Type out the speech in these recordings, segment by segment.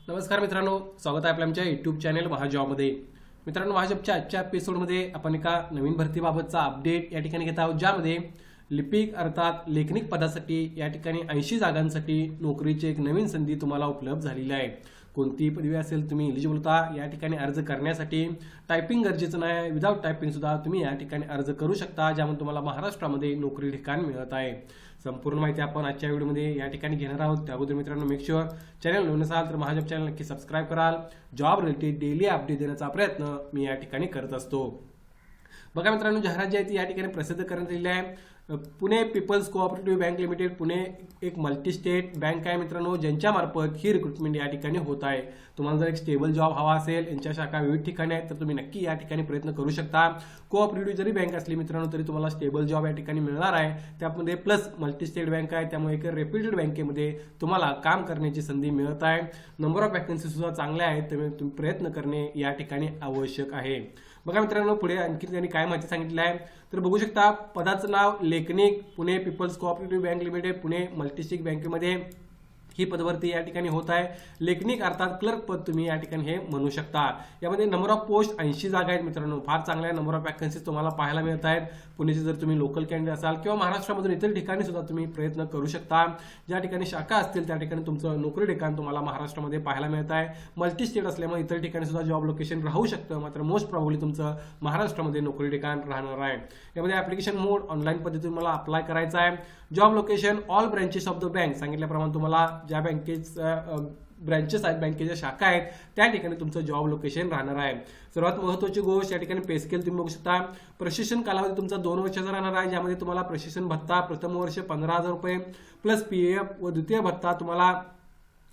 नमस्कार मित्रांनो, स्वागत आहे आपल्या आमच्या यूट्यूब चॅनल महाजॉबमध्ये. मित्रांनो, महाजॉबच्या आजच्या एपिसोडमध्ये आपण एका नवीन भरतीबाबतचा अपडेट या ठिकाणी घेत आहोत, ज्यामध्ये लिपिक अर्थात लेखनिक पदासाठी या ठिकाणी 80 जागांसाठी नोकरीची एक नवीन संधी तुम्हाला उपलब्ध झालेली आहे. कोणती पदवी असेल तुम्ही एलिजिबल होता या ठिकाणी अर्ज करण्यासाठी. टायपिंग गरजेचं नाही, विदाउट टायपिंग सुद्धा तुम्ही या ठिकाणी अर्ज करू शकता, ज्यामुळे तुम्हाला महाराष्ट्रामध्ये नोकरी ठिकाण मिळत आहे. संपूर्ण माहिती आपण आजच्या व्हिडिओमध्ये या ठिकाणी घेणार आहोत. त्याबद्दल मित्रांनो मेक शुअर चॅनल नवीन असाल तर महाजॉब चॅनल नक्की सबस्क्राईब कराल. जॉब रिलेटेड डेली अपडेट देण्याचा प्रयत्न मी या ठिकाणी करत असतो. बघा मित्रांनो, जाहिरात जी आहे ती या ठिकाणी प्रसिद्ध करण्यात आलेली आहे. Pune people's cooperative bank limited Pune एक मल्टी स्टेट बँक आहे मित्रांनो, ज्यांच्या मार्फत ही रिक्रुटमेंट या ठिकाणी होत आहे. तुम्हाला जर एक स्टेबल जॉब हवा असेल, यांच्या शाखा विविध ठिकाणी आहेत, तर तुम्ही नक्की या ठिकाणी प्रयत्न करू शकता. कोऑपरेटिव्ह जरी बँक असली मित्रांनो तरी तुम्हाला स्टेबल जॉब या ठिकाणी मिळणार आहे. त्यामध्ये प्लस मल्टी स्टेट बँक आहे, त्यामुळे एक रेप्युटेड बँकेमध्ये तुम्हाला काम करण्याची संधी मिळत आहे. नंबर ऑफ वॅकन्सी सुद्धा चांगल्या आहेत, त्यामुळे तुम्ही प्रयत्न करणे या ठिकाणी आवश्यक आहे. बघा मित्रांनो, पुढे आणखी त्यांनी काय माहिती सांगितलं आहे तर बघू शकता. पदाचं नाव लेखनिक, Pune people's cooperative bank limited Pune multistate बँकेमध्ये ही पदभरती या ठिकाणी होत आहे. लेखनिक अर्थात क्लर्क पद तुम्ही या ठिकाणी हे म्हणू शकता. यामध्ये नंबर ऑफ पोस्ट 80 जागा आहेत मित्रांनो. फार चांगल्या नंबर ऑफ वॅकन्सीज तुम्हाला पाहायला मिळत आहेत. पुण्याचे जर तुम्ही लोकल कॅन्डिडेट असाल किंवा महाराष्ट्रामधून इतर ठिकाणी सुद्धा तुम्ही प्रयत्न करू शकता. ज्या ठिकाणी शाखा असतील त्या ठिकाणी तुमचं नोकरी ठिकाण तुम्हाला महाराष्ट्रामध्ये पाहायला मिळत आहे. मल्टी स्टेट असल्यामुळे इतर ठिकाणी सुद्धा जॉब लोकेशन राहू शकतं, मात्र मोस्ट प्रॉब्ली तुमचं महाराष्ट्रामध्ये नोकरी ठिकाण राहणार आहे. यामध्ये ऍप्लिकेशन मोड ऑनलाईन पद्धतीने मला अप्लाय करायचा आहे. Job location all branches of the bank सांगितल्याप्रमाणे तुम्हाला ज्या बँकेचा ब्रँचेस आहेत, बँकेच्या शाखा आहेत, त्या ठिकाणी तुमचं जॉब लोकेशन राहणार आहे. सर्वात महत्त्वाची गोष्ट या ठिकाणी पे स्केल तुम्ही बघू शकता. प्रशिक्षण कालावधी तुमचा 2 वर्षाचा राहणार आहे, ज्यामध्ये तुम्हाला प्रशिक्षण भत्ता प्रथम वर्ष 15,000 रुपये प्लस पीएफ व द्वितीय भत्ता तुम्हाला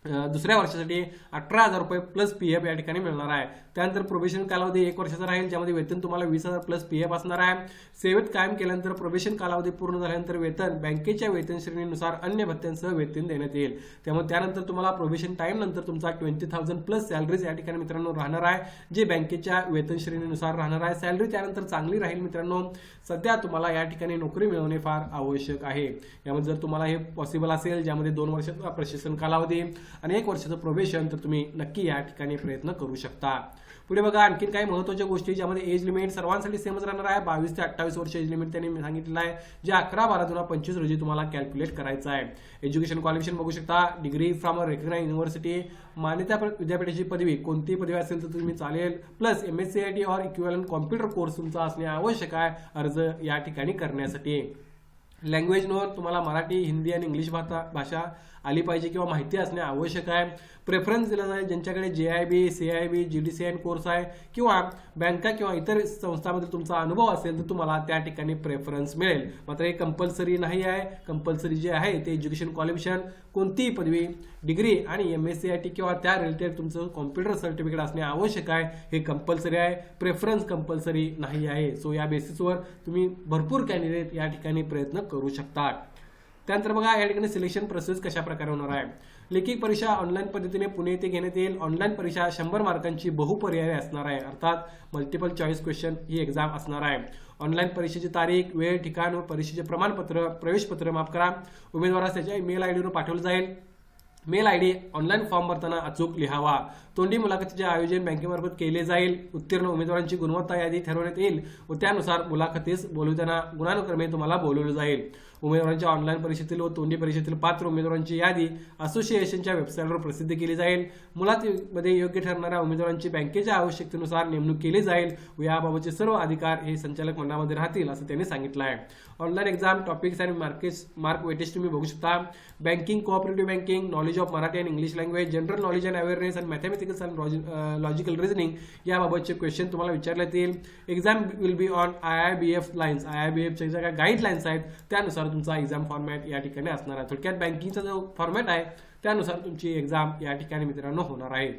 दुसऱ्या वर्षासाठी 18,000 रुपये प्लस पीएफ या ठिकाणी मिळणार आहे. त्यानंतर प्रोबेशन कालावधी 1 वर्षाचा राहील, ज्यामध्ये वेतन तुम्हाला 20,000 प्लस पीएफ असणार आहे. सेवेत कायम केल्यानंतर प्रोबेशन कालावधी पूर्ण झाल्यानंतर वेतन बँकेच्या वेतन श्रेणीनुसार अन्य भत्त्यांसह वेतन देण्यात येईल. त्यामुळे त्यानंतर तुम्हाला प्रोबेशन टाइम नंतर तुमचा 20,000 प्लस सॅलरीज या ठिकाणी मित्रांनो राहणार आहे, जे बँकेच्या वेतन श्रेणीनुसार राहणार आहे. सॅलरी त्यानंतर चांगली राहील मित्रांनो. सध्या तुम्हाला या ठिकाणी नोकरी मिळवणे फार आवश्यक आहे. यामध्ये जर तुम्हाला हे पॉसिबल असेल, ज्यामध्ये 2 वर्षाचा प्रशिक्षण कालावधी आणि 1 वर्षाचं प्रोबेशन, तर तुम्ही नक्की या ठिकाणी प्रयत्न करू शकता. पुढे बघा आणखीन काही महत्त्वाच्या गोष्टी, ज्यामध्ये एज लिमिट सर्वांसाठी सेमच राहणार आहे. 22 ते 28 वर्ष एज लिमिट त्यांनी सांगितलं आहे, जे 11/12/2025 रोजी तुम्हाला कॅल्क्युलेट करायचं आहे. एज्युकेशन क्वालिफिकेशन बघू शकता. Degree from a recognised university, मान्यता विद्यापीठाची पदवी, कोणती पदवी असेल तर तुम्ही चालेल. प्लस MSCIT और इक्विव्हॅलंट कॉम्प्युटर कोर्स तुमचा असणे आवश्यक आहे अर्ज या ठिकाणी करण्यासाठी. लँग्वेज नोर तुम्हाला मराठी, हिंदी आणि इंग्लिश भाषा आली पाहिजे किंवा माहिती असणे आवश्यक आहे. प्रेफरन्स दिला जाईल ज्यांच्याकडे JIB, CIB, GDCN कोर्स आहे किंवा बँका किंवा इतर संस्थांमध्ये तुमचा अनुभव असेल तर तुम्हाला त्या ठिकाणी प्रेफरन्स मिळेल. मात्र हे कंपल्सरी नाही आहे. कंपल्सरी जे आहे ते एज्युकेशन क्वालिफिकेशन, कोणतीही पदवी, डिग्री आणि MSCIT किंवा त्या रिलेटेड तुमचं कॉम्प्युटर सर्टिफिकेट असणे आवश्यक आहे. हे कंपल्सरी आहे, प्रेफरन्स कंपल्सरी नाही आहे. सो या बेसिसवर तुम्ही भरपूर कॅन्डिडेट या ठिकाणी प्रयत्न करू शकता. त्यानंतर बघा या ठिकाणी सिलेक्शन प्रोसेस कशा प्रकारे होणार आहे. लेखी परीक्षा ऑनलाईन पद्धतीने पुणे येथे घेण्यात येईल. ऑनलाईन परीक्षा 100 मार्कांची बहुपर्यायी असणार आहे, अर्थात मल्टिपल चॉईस क्वेश्चन ही एक्झाम असणार आहे. ऑनलाईन परीक्षेची तारीख, वेळ, ठिकाण व परीक्षेचे प्रमाणपत्र, प्रवेशपत्र माफ करा, उमेदवारास त्याच्या ईमेल आयडीवर पाठवलं जाईल. मेल ID ऑनलाईन फॉर्म भरताना अचूक लिहावा. तोंडी मुलाखतीचे आयोजन बँकेमार्फत केले जाईल. उत्तीर्ण उमेदवारांची गुणवत्ता यादी ठरवण्यात येईल व त्यानुसार मुलाखतीस बोलवताना गुणानुक्रमे तुम्हाला बोलवलं जाईल. उमेदवारांच्या ऑनलाईन परीक्षेतील व तोंडी परीक्षेतील पात्र उमेदवारांची यादी असोसिएशनच्या वेबसाईटवर प्रसिद्ध केली जाईल. मुलाखतीमध्ये योग्य ठरणाऱ्या उमेदवारांची बँकेच्या आवश्यकतेनुसार नेमणूक केली जाईल व याबाबतचे सर्व अधिकार हे संचालक मंडळामध्ये राहतील असं त्यांनी सांगितलं आहे. ऑनलाईन एक्झाम टॉपिक्स आणि मार्क वेटेज तुम्ही बघू शकता. Banking, cooperative banking, knowledge of Marathi and English language, general knowledge and awareness and mathematics and logical reasoning याबाबतचे क्वेश्चन तुम्हाला विचारण्यात येईल. Exam will be on IIBF lines. IIBFच्या ज्या काही गाईडलाईन्स आहेत त्यानुसार तुमचा एक्झाम फॉर्मॅट या ठिकाणी असणार आहे. थोडक्यात बँकिंगचा जो फॉर्मॅट आहे त्यानुसार तुमची एक्झाम या ठिकाणी मित्रांनो होणार आहे.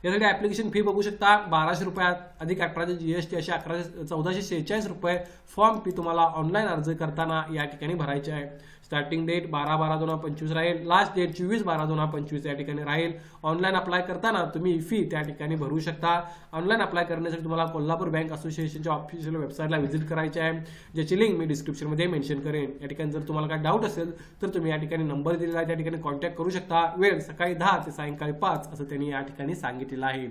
यासाठी ऍप्लिकेशन फी बघू शकता 1200 रुपयात अधिक 18 GST असे 1446 रुपये फॉर्म फी तुम्हाला ऑनलाईन अर्ज करताना या ठिकाणी भरायचे आहे. स्टार्टिंग डेट 12/12/2025 राहील. लास्ट डेट 24/12/2025 या ठिकाणी राहील. ऑनलाईन अप्लाय करताना तुम्ही फी त्या ठिकाणी भरू शकता. ऑनलाईन अप्लाय करण्यासाठी तुम्हाला कोल्हापूर बँक असोसिएशनच्या ऑफिशियल वेबसाईटला व्हिजिट करायचे आहे, ज्याची लिंक मी डिस्क्रिप्शनमध्ये मेन्शन करेन. या ठिकाणी जर तुम्हाला काही डाऊट असेल तर तुम्ही या ठिकाणी नंबर दिलेला आहे त्या ठिकाणी कॉन्टॅक्ट करू शकता. वेळ सकाळी 10 ते सायंकाळी 5 असं त्यांनी या ठिकाणी सांगितलेलं आहे.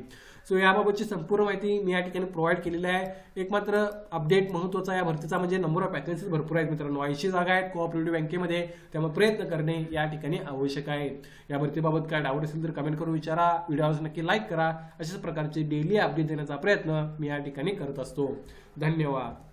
सो याबाबतची संपूर्ण माहिती मी या ठिकाणी प्रोव्हाइड केलेली आहे. एक मात्र अपडेट महत्त्वाचा या भरतीचा म्हणजे नंबर ऑफ वॅकन्सीज भरपूर आहेत मित्रांनो. 80 जागा आहेत कोऑपरेटिव्ह बँकेमध्ये, त्यामुळे प्रयत्न करणे या ठिकाणी आवश्यक आहे. या भरतीबाबत काय डाऊट असेल तर कमेंट करून विचारा. व्हिडिओला नक्की लाईक करा. अशाच प्रकारचे डेली अपडेट देण्याचा प्रयत्न मी या ठिकाणी करत असतो. धन्यवाद.